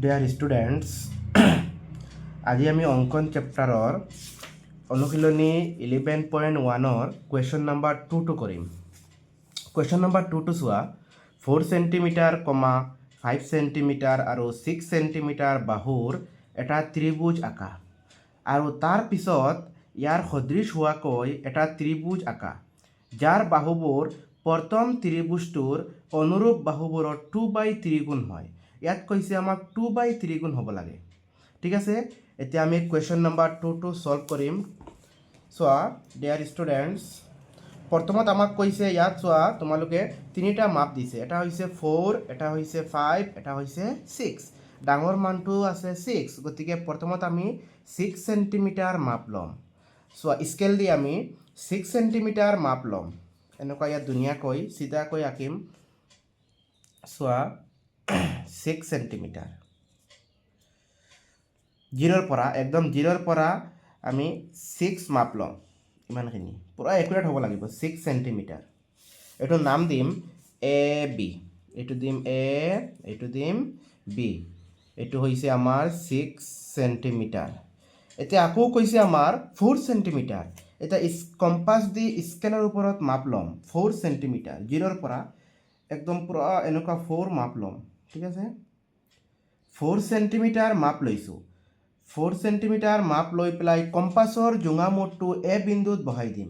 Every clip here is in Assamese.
Dear students, আজি আমি অঙ্কন চেপ্টাৰৰ অনুশীলনী 11.1ৰ কুৱেশ্যন নম্বৰ 2টো কৰিম। কুৱেশ্যন নম্বৰ 2টো চোৱা, 4 সেণ্টিমিটাৰ, 5 সেণ্টিমিটাৰ আৰু 6 সেণ্টিমিটাৰ বাহুৰ এটা ত্ৰিভুজ আঁকা আৰু তাৰ পিছত ইয়াৰ সদৃশ হোৱাকৈ এটা ত্ৰিভুজ আঁকা যাৰ বাহুবোৰ প্ৰথম ত্ৰিভুজটোৰ অনুৰূপ বাহুবোৰৰ 2/3 গুণ হয়। ইয়াত কৈছে আমাক 2/3 গুণ হ'ব লাগে। ঠিক আছে, এতিয়া আমি কুৱেশ্যন নম্বৰ 2টো সলভ কৰিম। চোৱা ডিয়াৰ ষ্টুডেণ্টছ, প্ৰথমত আমাক কৈছে ইয়াত চোৱা তোমালোকে তিনিটা মাপ দিছে, এটা হৈছে 4, এটা হৈছে 5, এটা হৈছে 6। ডাঙৰ মানটো আছে 6, গতিকে প্ৰথমত আমি 6 সেণ্টিমিটাৰ মাপ ল'ম। চোৱা স্কেল দি আমি 6 সেণ্টিমিটাৰ মাপ ল'ম। এনেকুৱা ইয়াত ধুনীয়াকৈ চিধাকৈ আঁকিম। চোৱা 6 সেণ্টিমিটাৰ, একদম জিৰ'ৰ পৰা আমি 6 মাপ ল'ম। ইমানখিনি পূৰা একুৰেট হ'ব লাগিব। 6 সেণ্টিমিটাৰ, এইটো নাম দিম এ বি, এইটো দিম এ, এইটো দিম বি। এইটো হৈছে আমাৰ 6 সেণ্টিমিটাৰ। এতিয়া আকৌ কৈছে আমাৰ 4 সেণ্টিমিটাৰ। এতিয়া কম্পাছ দি স্কেলৰ ওপৰত মাপ ল'ম 4 সেণ্টিমিটাৰ, জিৰ'ৰ পৰা একদম পূৰা এনেকুৱা 4 মাপ ল'ম। ঠিক আছে, 4 সেণ্টিমিটাৰ মাপ লৈছোঁ। 4 সেণ্টিমিটাৰ মাপ লৈ পেলাই কম্পাছৰ জোঙা মূৰটো এ বিন্দুত বহাই দিম।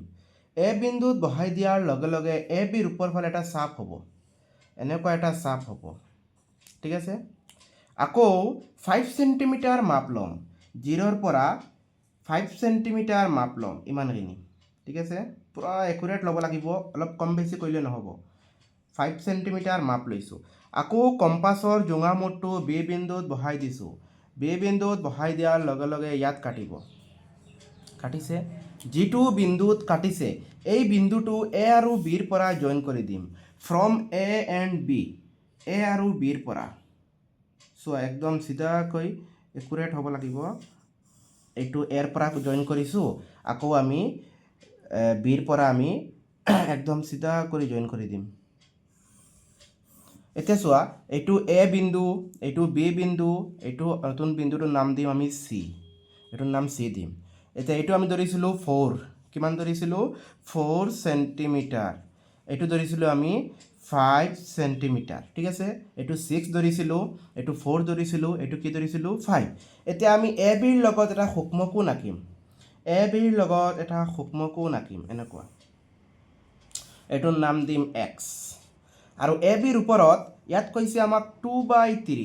এ বিন্দুত বহাই দিয়াৰ লগে লগে এ বিৰ ওপৰ ফালে এটা চাপ হ'ব, এনেকুৱা এটা চাপ হ'ব। ঠিক আছে, আকৌ 5 সেণ্টিমিটাৰ মাপ ল'ম, জিৰ'ৰ পৰা 5 সেণ্টিমিটাৰ মাপ ল'ম, ইমানখিনি। ঠিক আছে, পূৰা একুৰেট ল'ব লাগিব, অলপ কম বেছি কৰিলে নহ'ব। 5 সেণ্টিমিটাৰ মাপ লৈছোঁ। আকৌ কম্পাছৰ জোঙা মূৰটো বি বিন্দুত বহাই দিছোঁ। বি বিন্দুত বহাই দিয়াৰ লগে লগে ইয়াত কাটিব। কাটিছে, যিটো বিন্দুত কাটিছে এই বিন্দুটো এ আৰু বিৰ পৰা জইন কৰি দিম। ফ্ৰম এ এণ্ড বি, এ আৰু বিৰ পৰা। চোৱা একদম চিধাকৈ একুৰেট হ'ব লাগিব। এইটো এৰ পৰা জইন কৰিছোঁ, আকৌ আমি বিৰ পৰা আমি একদম চিধা কৰি জইন কৰি দিম। এতিয়া চোৱা এইটো এ বিন্দু, এইটো বি বিন্দু, এইটো নতুন বিন্দুটোৰ নাম দিম আমি চি, এইটোৰ নাম চি দিম। এতিয়া এইটো আমি ধৰিছিলোঁ 4, কিমান ধৰিছিলোঁ 4 সেণ্টিমিটাৰ। এইটো ধৰিছিলোঁ আমি 5 সেণ্টিমিটাৰ। ঠিক আছে, এইটো 6 ধৰিছিলোঁ, এইটো 4 ধৰিছিলোঁ, এইটো কি ধৰিছিলোঁ 5। এতিয়া আমি এ বিৰ লগত এটা সূক্ষ্ম কোণ আঁকিম। এ বিৰ লগত এটা সূক্ষ্ম কোণ আঁকিম, এনেকুৱা। এইটোৰ নাম দিম এক্স। আৰু এ বিৰ ওপৰত ইয়াত কৈছে আমাক 2/3।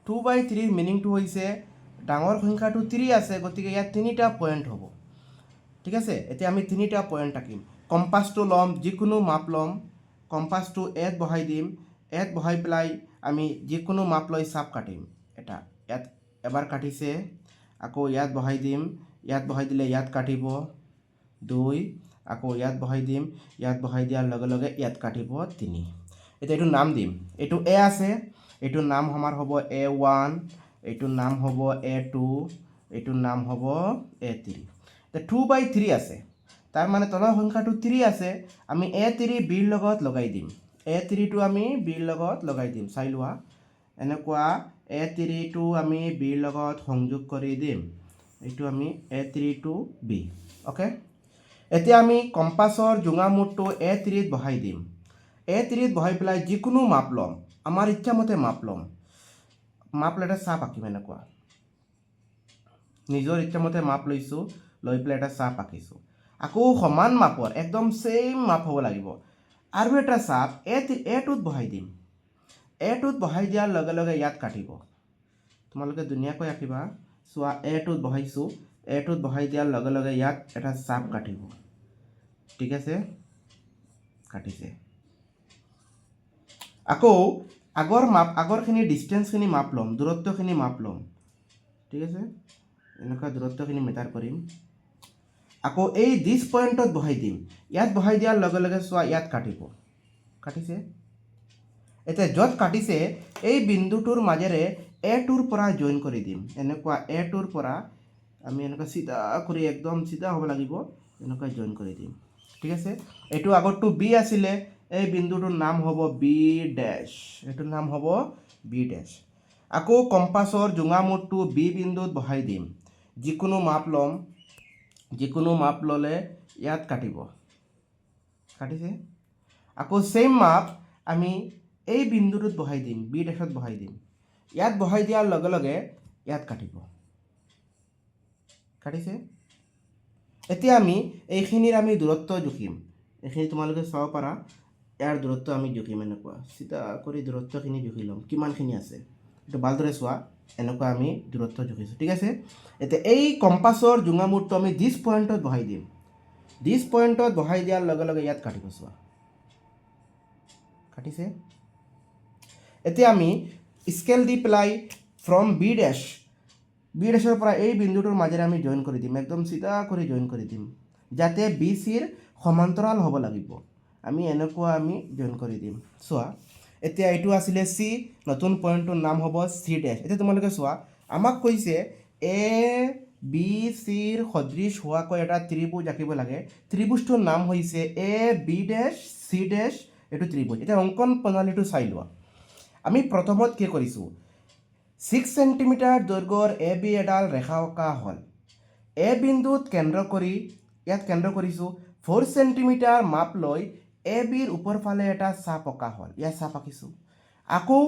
2/3ৰ মিনিংটো হৈছে ডাঙৰ সংখ্যাটো 3 আছে, গতিকে ইয়াত 3টা পইণ্ট হ'ব। ঠিক আছে, এতিয়া আমি 3টা পইণ্ট আঁকিম। কম্পাছটো ল'ম, যিকোনো মাপ ল'ম, কম্পাছটো এত বহাই দিম। এত বহাই পেলাই আমি যিকোনো মাপ লৈ চাপ কাটিম। এটা ইয়াত এবাৰ কাটিছে, আকৌ ইয়াত বহাই দিম, ইয়াত বহাই দিলে ইয়াত কাটিব 2, আকৌ ইয়াত বহাই দিম, ইয়াত বহাই দিয়াৰ লগে লগে ইয়াত কাটিব 3। এতিয়া এইটো নাম দিম, এইটো এ আছে, এইটোৰ নাম আমাৰ হ'ব A1, এইটোৰ নাম হ'ব A2, এইটোৰ নাম হ'ব A3। এতিয়া 2/3 আছে, তাৰ মানে তলৰ সংখ্যাটো 3 আছে। আমি A3 বিৰ লগত লগাই দিম। A3টো আমি বিৰ লগত লগাই দিম, চাই লোৱা। এনেকুৱা A3টো আমি বিৰ লগত সংযোগ কৰি দিম। এইটো আমি A3 বি। অ'কে, এতিয়া আমি কম্পাছৰ জোঙা মূৰটো A3ত বহাই দিম। A3ত বহাই পেলাই যিকোনো মাপ ল'ম, আমাৰ ইচ্ছামতে মাপ ল'ম। মাপ লৈ এটা চাপ আঁকিম, এনেকুৱা নিজৰ ইচ্ছামতে মাপ লৈছোঁ, লৈ পেলাই এটা চাপ আঁকিছোঁ। আকৌ সমান মাপৰ একদম ছেইম মাপ হ'ব লাগিব। আৰু এটা চাপ এটোত বহাই দিম। এটোত বহাই দিয়াৰ লগে লগে ইয়াত কাটিব। তোমালোকে ধুনীয়াকৈ আঁকিবা। চোৱা এটোত বহাইছোঁ, এটোত বহাই দিয়াৰ লগে লগে ইয়াত এটা চাপ কাটিব। ঠিক আছে, কাটিছে। আকৌ আগৰখিনি ডিষ্টেঞ্চখিনি মাপ ল'ম, দূৰত্বখিনি মাপ ল'ম। ঠিক আছে, এনেকুৱা দূৰত্বখিনি মেটাৰ কৰিম। আকৌ এই দিছ পইণ্টত বহাই দিম। ইয়াত বহাই দিয়াৰ লগে লগে চোৱা ইয়াত কাটিব। কাটিছে, এতিয়া য'ত কাটিছে এই বিন্দুটোৰ মাজেৰে এটোৰ পৰা জইন কৰি দিম। এনেকুৱা এটোৰ পৰা আমি এনেকুৱা চিধা কৰি একদম চিধা হ'ব লাগিব, এনেকুৱা জইন কৰি দিম। ঠিক আছে, এইটো আগতটো বি আছিলে, এই বিন্দুটোৰ নাম হ'ব বি ডেছ, এইটোৰ নাম হ'ব বি ডেছ। আকৌ কম্পাছৰ জোঙা মূৰটো বি বিন্দুত বহাই দিম যিকোনো মাপ ল'ম যিকোনো মাপ ল'লে ইয়াত কাটিব কাটিছে আকৌ সেম মাপ আমি এই বিন্দুটোত বহাই দিম বি ডেশত বহাই দিম ইয়াত বহাই দিয়াৰ লগে লগে ইয়াত কাটিব কাটিছে এতিয়া আমি এইখিনিৰ আমি দূৰত্ব জুখিম এইখিনি তোমালোকে চাব পাৰা ইয়াৰ দূৰত্ব আমি জুখিম এনেকুৱা চিধা কৰি দূৰত্বখিনি জুখি ল'ম কিমানখিনি আছে এইটো ভালদৰে চোৱা এনেকুৱা আমি দূৰত্ব জুখিছোঁ ঠিক আছে এতিয়া এই কম্পাছৰ জোঙা মূৰটো আমি দিছ পইণ্টত বহাই দিম দিছ পইণ্টত বহাই দিয়াৰ লগে লগে ইয়াত কাটিব চোৱা কাটিছে এতিয়া আমি স্কেল দি পেলাই ফ্ৰম বি ডেশৰ পৰা এই বিন্দুটোৰ মাজেৰে আমি জইন কৰি দিম একদম চিধা কৰি জইন কৰি দিম যাতে বি চিৰ সমান্তৰাল হ'ব লাগিব আমি এনেকুৱা আমি জইন কৰি দিম চোৱা এতিয়া এইটো আছিলে চি নতুন পইণ্টটোৰ নাম হ'ব চি ডেশ এতিয়া তোমালোকে চোৱা আমাক কৈছে এ বি চিৰ সদৃশ হোৱাকৈ এটা ত্ৰিভুজ আঁকিব লাগে ত্ৰিভুজটোৰ নাম হৈছে এ বি ডেশ চি ডেশ এইটো ত্ৰিভুজ এতিয়া অংকন প্ৰণালীটো চাই লোৱা আমি প্ৰথমত কি কৰিছোঁ 6 সেণ্টিমিটাৰ দৈৰ্ঘ্যৰ এ বি এডাল ৰেখা অঁকা হ'ল এ বিন্দুত কেন্দ্ৰ কৰি ইয়াত কেন্দ্ৰ কৰিছোঁ 4 সেণ্টিমিটাৰ মাপ লৈ এ বিৰ ওপৰ ফালে এটা চাপ অঁকা হ'ল ইয়াত চাপ আঁকিছোঁ আকৌ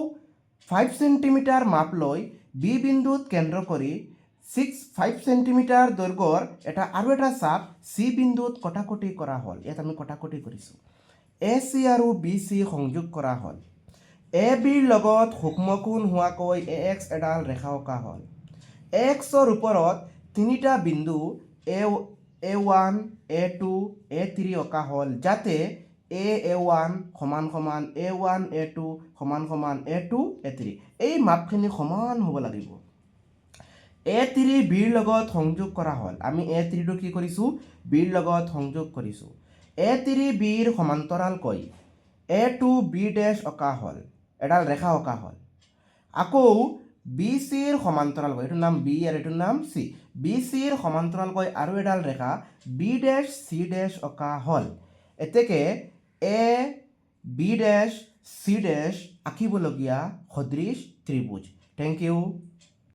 5 সেণ্টিমিটাৰ মাপ লৈ বি বিন্দুত কেন্দ্ৰ কৰি 5 সেণ্টিমিটাৰ দৈৰ্ঘ্যৰ আৰু এটা চাপ চি বিন্দুত কটাকটি কৰা হ'ল ইয়াত আমি কটাকটি কৰিছোঁ এ চি আৰু বি চি সংযোগ কৰা হ'ল এ বিৰ লগত সূক্ষ্মকোণ হোৱাকৈ এ এক্স এডাল ৰেখা অঁকা হ'ল এ এক্সৰ ওপৰত তিনিটা বিন্দু A1 A2 A3 অঁকা হ'ল যাতে A1 সমান সমান A1 A2 সমান সমান A2 A3 এই মাপখিনি সমান হ'ব লাগিব A3 বিৰ লগত সংযোগ কৰা হ'ল আমি A3টো কি কৰিছোঁ বিৰ লগত সংযোগ কৰিছোঁ A3 বিৰ সমান্তৰালকৈ A2 বি ডেশ অঁকা হ'ল এডাল ৰেখা অঁকা হ'ল আকৌ বি চিৰ সমান্তৰালকৈ এইটোৰ নাম বি আৰু এইটোৰ নাম চি বি চিৰ সমান্তৰালকৈ আৰু এডাল ৰেখা বি ডেশ চি ডেশ অঁকা হ'ল এতেকে এ বি ডেশ চি ডেশ আঁকিবলগীয়া সদৃশ ত্ৰিভুজ থেংক ইউ